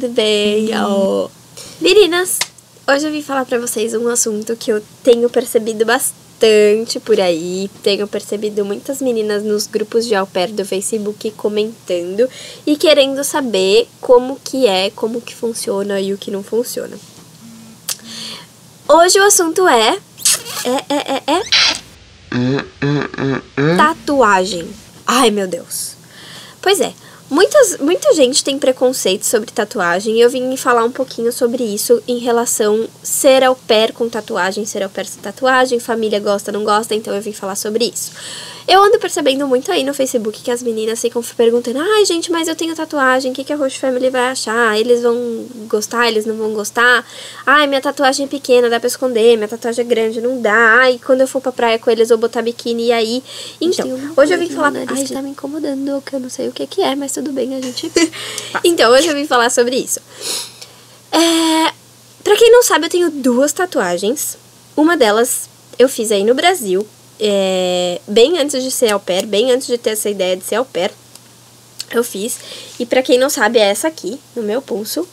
tudo bem? Oh. Meninas, hoje eu vim falar pra vocês um assunto que eu tenho percebido bastante por aí. Tenho percebido muitas meninas nos grupos de au pair do Facebook comentando e querendo saber como que funciona e o que não funciona. Hoje o assunto é tatuagem. Ai, meu Deus. Pois é, muita gente tem preconceito sobre tatuagem e eu vim falar um pouquinho sobre isso em relação ser au pair com tatuagem, ser au pair sem tatuagem, família gosta, não gosta, então eu vim falar sobre isso. Eu ando percebendo muito aí no Facebook que as meninas ficam perguntando: ai, gente, mas eu tenho tatuagem, o que a Roxo Family vai achar? Eles vão gostar, eles não vão gostar? Ai, minha tatuagem é pequena, dá pra esconder, minha tatuagem é grande, não dá. Ai, quando eu for pra praia com eles, eu vou botar biquíni e aí... Então, hoje eu vim falar... Ai, tá me incomodando, que eu não sei o que é, mas tudo bem, a gente... Então, hoje eu vim falar sobre isso. Pra quem não sabe, eu tenho 2 tatuagens. Uma delas eu fiz aí no Brasil, bem antes de ser au pair, bem antes de ter essa ideia de ser au pair, eu fiz. E pra quem não sabe, é essa aqui, no meu pulso.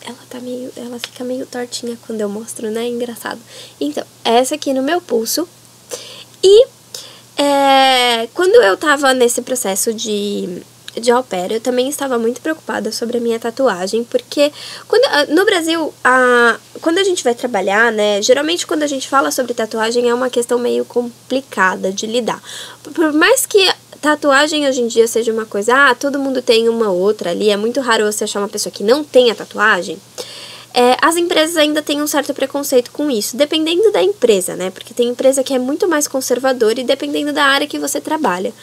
Ela fica meio tortinha quando eu mostro, né? Engraçado. Então, é essa aqui no meu pulso. E quando eu tava nesse processo de au pair, eu também estava muito preocupada sobre a minha tatuagem, porque no Brasil, quando a gente vai trabalhar, né, geralmente quando a gente fala sobre tatuagem é uma questão meio complicada de lidar. Por mais que tatuagem hoje em dia seja uma coisa, todo mundo tem uma outra ali, é muito raro você achar uma pessoa que não tenha tatuagem. As empresas ainda têm um certo preconceito com isso, dependendo da empresa, né? Porque tem empresa que é muito mais conservadora e dependendo da área que você trabalha.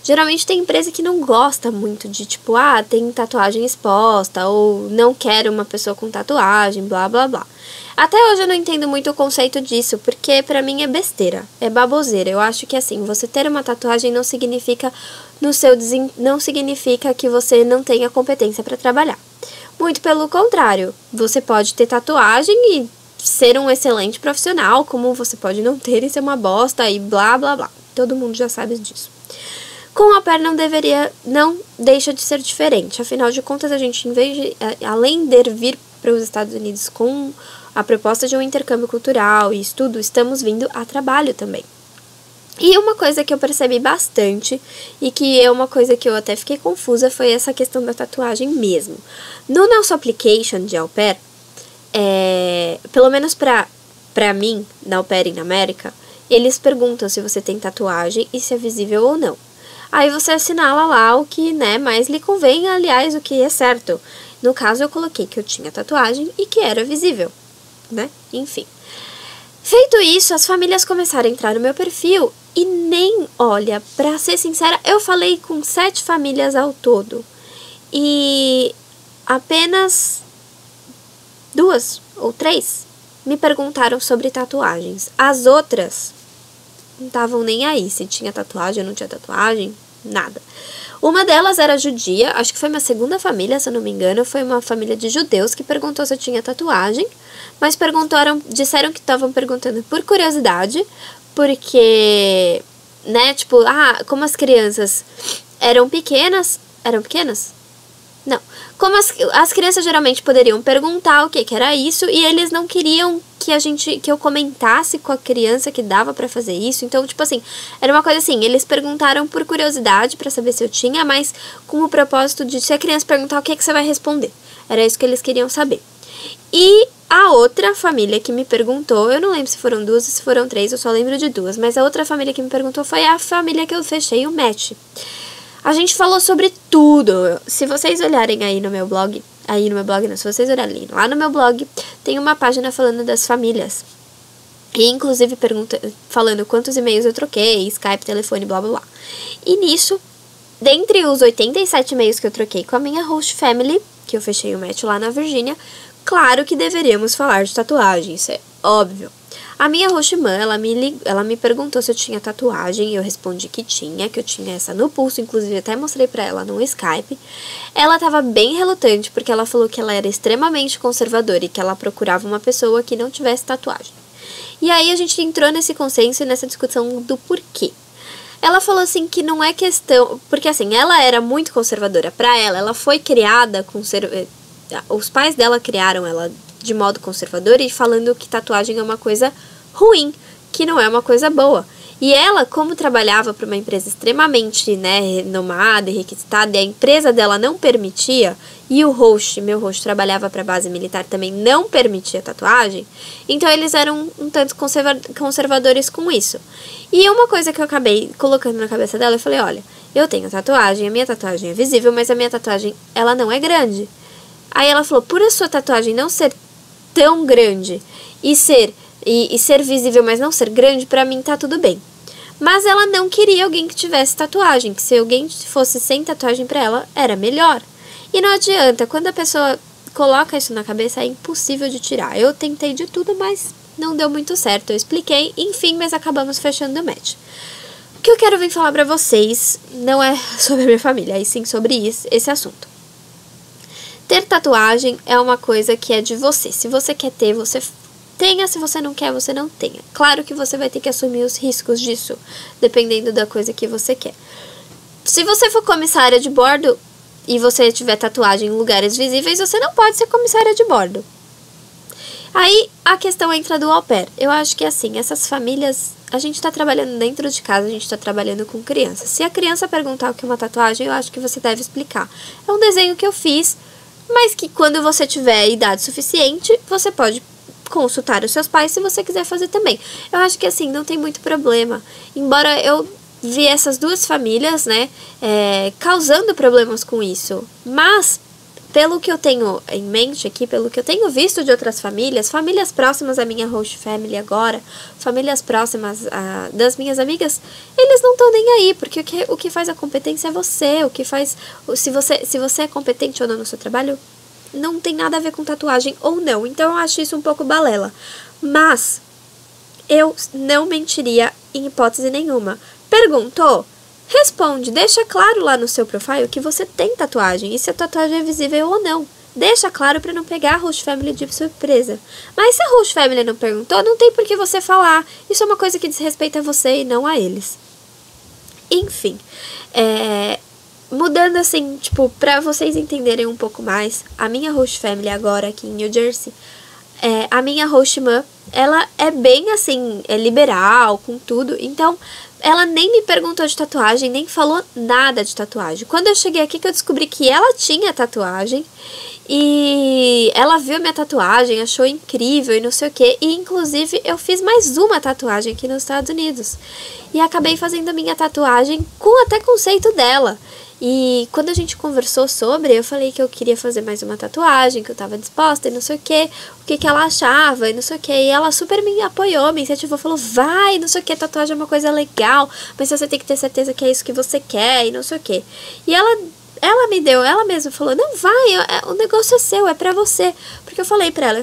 Geralmente tem empresa que não gosta muito de, tipo, tem tatuagem exposta, ou não quer uma pessoa com tatuagem, blá, blá, blá. Até hoje eu não entendo muito o conceito disso, porque pra mim é besteira, é baboseira. Eu acho que, assim, você ter uma tatuagem não significa, não significa que você não tenha competência pra trabalhar. Muito pelo contrário, você pode ter tatuagem e ser um excelente profissional, como você pode não ter e ser uma bosta e blá, blá, blá. Todo mundo já sabe disso. Com au pair não deixa de ser diferente. Afinal de contas, a gente, além de vir para os Estados Unidos com a proposta de um intercâmbio cultural e estudo, estamos vindo a trabalho também. E uma coisa que eu percebi bastante, e que é uma coisa que eu até fiquei confusa, foi essa questão da tatuagem mesmo. No nosso application de au pair, pelo menos pra mim, na Au Pair in America, eles perguntam se você tem tatuagem e se é visível ou não. Aí você assinala lá o que, né, mais lhe convém, aliás, o que é certo. No caso, eu coloquei que eu tinha tatuagem e que era visível, né, enfim. Feito isso, as famílias começaram a entrar no meu perfil e olha, pra ser sincera, eu falei com 7 famílias ao todo. E apenas 2 ou 3 me perguntaram sobre tatuagens. As outras não estavam nem aí se tinha tatuagem ou não tinha tatuagem, nada. Uma delas era judia, acho que foi minha segunda família, se eu não me engano, foi uma família de judeus que perguntou se eu tinha tatuagem, mas disseram que estavam perguntando por curiosidade, porque, né, tipo, como as crianças eram pequenas, não, como as crianças geralmente poderiam perguntar o que era isso, e eles não queriam que eu comentasse com a criança que dava pra fazer isso. Então, tipo assim, era uma coisa assim, eles perguntaram por curiosidade pra saber se eu tinha, mas com o propósito de, se a criança perguntar, o que você vai responder. Era isso que eles queriam saber. E a outra família que me perguntou, eu não lembro se foram 2 ou se foram 3, eu só lembro de 2, mas a outra família que me perguntou foi a família que eu fechei o match. A gente falou sobre tudo. Se vocês olharem aí no meu blog, se vocês olharem lá no meu blog, tem uma página falando das famílias. E inclusive falando quantos e-mails eu troquei, Skype, telefone, blá blá blá. E nisso, dentre os 87 e-mails que eu troquei com a minha host family, que eu fechei o match lá na Virgínia, claro que deveríamos falar de tatuagem, isso é óbvio. A minha hostman, ela me perguntou se eu tinha tatuagem, e eu respondi que eu tinha essa no pulso, inclusive até mostrei pra ela no Skype. Ela tava bem relutante, porque ela falou que ela era extremamente conservadora e que ela procurava uma pessoa que não tivesse tatuagem. E aí a gente entrou nesse consenso e nessa discussão do porquê. Ela falou assim que não é questão... Porque assim, ela era muito conservadora. Pra ela foi criada os pais dela criaram ela de modo conservador e falando que tatuagem é uma coisa ruim, que não é uma coisa boa. E ela, como trabalhava para uma empresa extremamente, né, renomada e requisitada, e a empresa dela não permitia, e o meu host trabalhava para a base militar, também não permitia tatuagem, então eles eram um tanto conservadores com isso. E uma coisa que eu acabei colocando na cabeça dela, eu falei, olha, eu tenho tatuagem, a minha tatuagem é visível, mas a minha tatuagem, ela não é grande. Aí ela falou, por a sua tatuagem não ser tão grande e ser visível, mas não ser grande, pra mim tá tudo bem. Mas ela não queria alguém que tivesse tatuagem, que se alguém fosse sem tatuagem pra ela, era melhor. E não adianta, quando a pessoa coloca isso na cabeça, é impossível de tirar. Eu tentei de tudo, mas não deu muito certo. Eu expliquei, enfim, mas acabamos fechando o match. O que eu quero vir falar pra vocês não é sobre a minha família, e sim sobre esse assunto. Ter tatuagem é uma coisa que é de você. Se você quer ter, você tenha. Se você não quer, você não tenha. Claro que você vai ter que assumir os riscos disso, dependendo da coisa que você quer. Se você for comissária de bordo e você tiver tatuagem em lugares visíveis, você não pode ser comissária de bordo. Aí a questão entra do au pair. Eu acho que assim, essas famílias, a gente tá trabalhando dentro de casa, a gente tá trabalhando com crianças. Se a criança perguntar o que é uma tatuagem, eu acho que você deve explicar. É um desenho que eu fiz, mas que quando você tiver idade suficiente, você pode consultar os seus pais se você quiser fazer também. Eu acho que assim, não tem muito problema. Embora eu vi essas duas famílias, né, causando problemas com isso. Mas, pelo que eu tenho em mente aqui, pelo que eu tenho visto de outras famílias próximas à minha host family agora, famílias próximas das minhas amigas, eles não estão nem aí, porque o que faz a competência é você, o que faz, se você é competente ou não no seu trabalho, não tem nada a ver com tatuagem ou não, então eu acho isso um pouco balela. Mas, eu não mentiria em hipótese nenhuma. Perguntou? Responde, deixa claro lá no seu profile que você tem tatuagem e se a tatuagem é visível ou não. Deixa claro para não pegar a host family de surpresa. Mas se a host family não perguntou, não tem por que você falar. Isso é uma coisa que diz respeito a você e não a eles. Enfim, mudando assim, tipo, pra vocês entenderem um pouco mais, a minha host family agora aqui em New Jersey, a minha host mãe, ela é bem assim, liberal, com tudo, então ela nem me perguntou de tatuagem, nem falou nada de tatuagem. Quando eu cheguei aqui que eu descobri que ela tinha tatuagem, e ela viu a minha tatuagem, achou incrível e não sei o que, e inclusive eu fiz mais uma tatuagem aqui nos Estados Unidos, e acabei fazendo a minha tatuagem com até conceito dela. E quando a gente conversou sobre, eu falei que eu queria fazer mais uma tatuagem, que eu tava disposta e não sei o que ela achava e não sei o que. E ela super me apoiou, me incentivou, falou, vai, não sei o que, tatuagem é uma coisa legal, mas você tem que ter certeza que é isso que você quer e não sei o que. E ela mesma falou, não, vai, o negócio é seu, é pra você. Porque eu falei pra ela,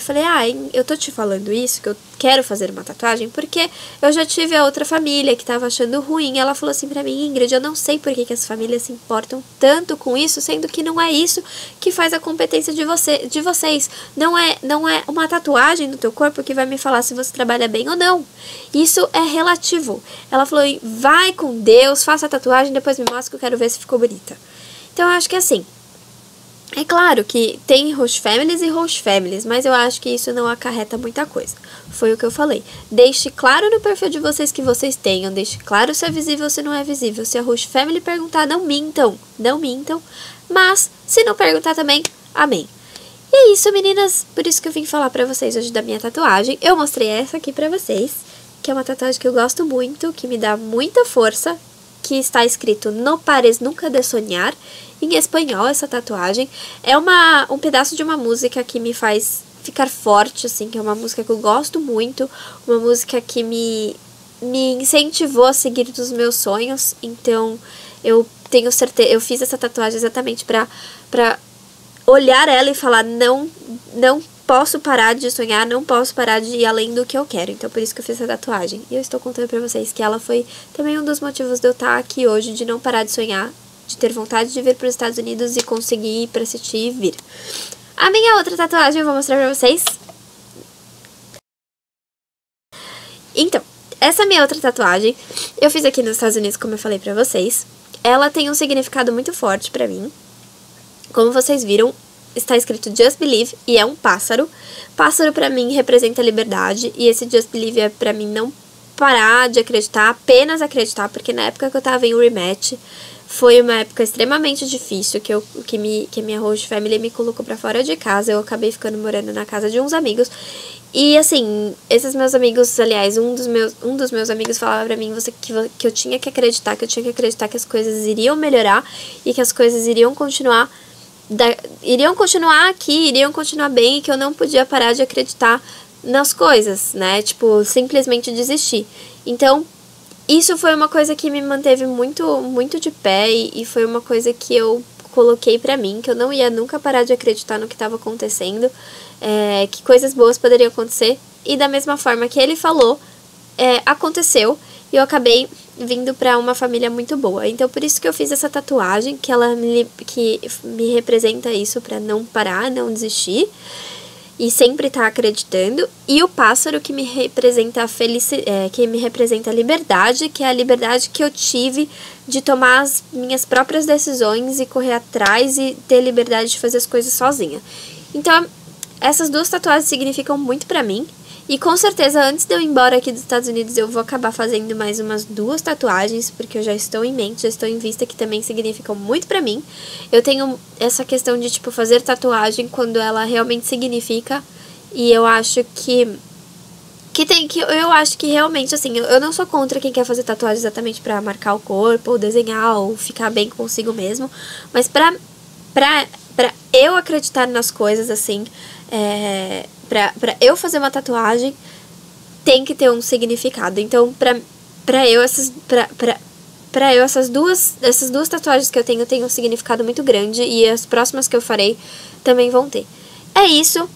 eu tô te falando isso, que eu quero fazer uma tatuagem, porque eu já tive a outra família que tava achando ruim. Ela falou assim pra mim, Ingrid, eu não sei por que as famílias se importam tanto com isso, sendo que não é isso que faz a competência de vocês. Não é uma tatuagem no teu corpo que vai me falar se você trabalha bem ou não. Isso é relativo. Ela falou, vai com Deus, faça a tatuagem, depois me mostra que eu quero ver se ficou bonita. Então, eu acho que assim, é claro que tem host families e host families, mas eu acho que isso não acarreta muita coisa. Foi o que eu falei. Deixe claro no perfil de vocês que vocês tenham, deixe claro se é visível ou se não é visível. Se a host family perguntar, não mintam, mas se não perguntar também, amém. E é isso, meninas, por isso que eu vim falar pra vocês hoje da minha tatuagem. Eu mostrei essa aqui pra vocês, que é uma tatuagem que eu gosto muito, que me dá muita força, que está escrito No pares nunca de sonhar, em espanhol essa tatuagem. É um pedaço de uma música que me faz ficar forte, assim, que é uma música que eu gosto muito, uma música que me incentivou a seguir dos meus sonhos, então eu tenho certeza, eu fiz essa tatuagem exatamente pra olhar ela e falar, não posso parar de sonhar, não posso parar de ir além do que eu quero. Então, por isso que eu fiz essa tatuagem. E eu estou contando pra vocês que ela foi também um dos motivos de eu estar aqui hoje, de não parar de sonhar, de ter vontade de vir para os Estados Unidos e conseguir ir para assistir e vir. A minha outra tatuagem eu vou mostrar pra vocês. Então, essa minha outra tatuagem eu fiz aqui nos Estados Unidos, como eu falei pra vocês. Ela tem um significado muito forte pra mim. Como vocês viram, está escrito Just Believe e é um pássaro. Pássaro pra mim representa liberdade e esse Just Believe é pra mim não parar de acreditar, apenas acreditar, porque na época que eu tava em rematch, foi uma época extremamente difícil, que minha host family me colocou pra fora de casa, eu acabei ficando morando na casa de uns amigos, e assim, esses meus amigos, aliás, um dos meus amigos falava pra mim que eu tinha que acreditar, que as coisas iriam melhorar, e que as coisas iriam continuar aqui, iriam continuar bem, e que eu não podia parar de acreditar nas coisas, né, tipo, simplesmente desistir. Então, isso foi uma coisa que me manteve muito, muito de pé e foi uma coisa que eu coloquei pra mim, que eu não ia nunca parar de acreditar no que estava acontecendo, que coisas boas poderiam acontecer. E da mesma forma que ele falou, aconteceu e eu acabei vindo pra uma família muito boa. Então por isso que eu fiz essa tatuagem, que me representa isso, pra não parar, não desistir. E sempre tá acreditando. E o pássaro que me representa que me representa a liberdade, que é a liberdade que eu tive de tomar as minhas próprias decisões e correr atrás e ter liberdade de fazer as coisas sozinha. Então, essas duas tatuagens significam muito pra mim. E com certeza, antes de eu ir embora aqui dos Estados Unidos, eu vou acabar fazendo mais umas 2 tatuagens, porque eu já estou em mente, já estou em vista, que também significam muito pra mim. Eu tenho essa questão de, tipo, fazer tatuagem quando ela realmente significa, e eu acho eu acho que realmente, assim, eu não sou contra quem quer fazer tatuagem exatamente pra marcar o corpo, ou desenhar, ou ficar bem consigo mesmo, mas pra eu acreditar nas coisas, assim, pra eu fazer uma tatuagem, tem que ter um significado. Então, pra eu, essas duas tatuagens que eu tenho, tem um significado muito grande, e as próximas que eu farei também vão ter. É isso.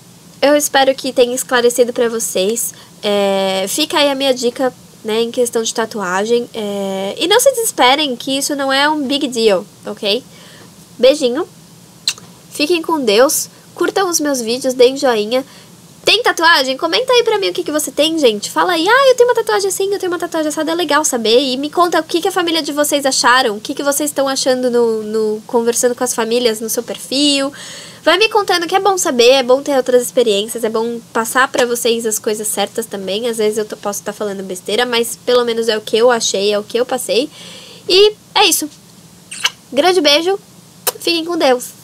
Eu espero que tenha esclarecido pra vocês. Fica aí a minha dica, né, em questão de tatuagem. E não se desesperem, que isso não é um big deal, ok? Beijinho. Fiquem com Deus. Curtam os meus vídeos, deem joinha. Tem tatuagem? Comenta aí pra mim o que você tem, gente. Fala aí, eu tenho uma tatuagem assim, eu tenho uma tatuagem assada, é legal saber. E me conta o que a família de vocês acharam, o que vocês estão achando conversando com as famílias no seu perfil. Vai me contando, que é bom saber, é bom ter outras experiências, é bom passar pra vocês as coisas certas também. Às vezes eu posso estar falando besteira, mas pelo menos é o que eu achei, é o que eu passei. E é isso. Grande beijo, fiquem com Deus.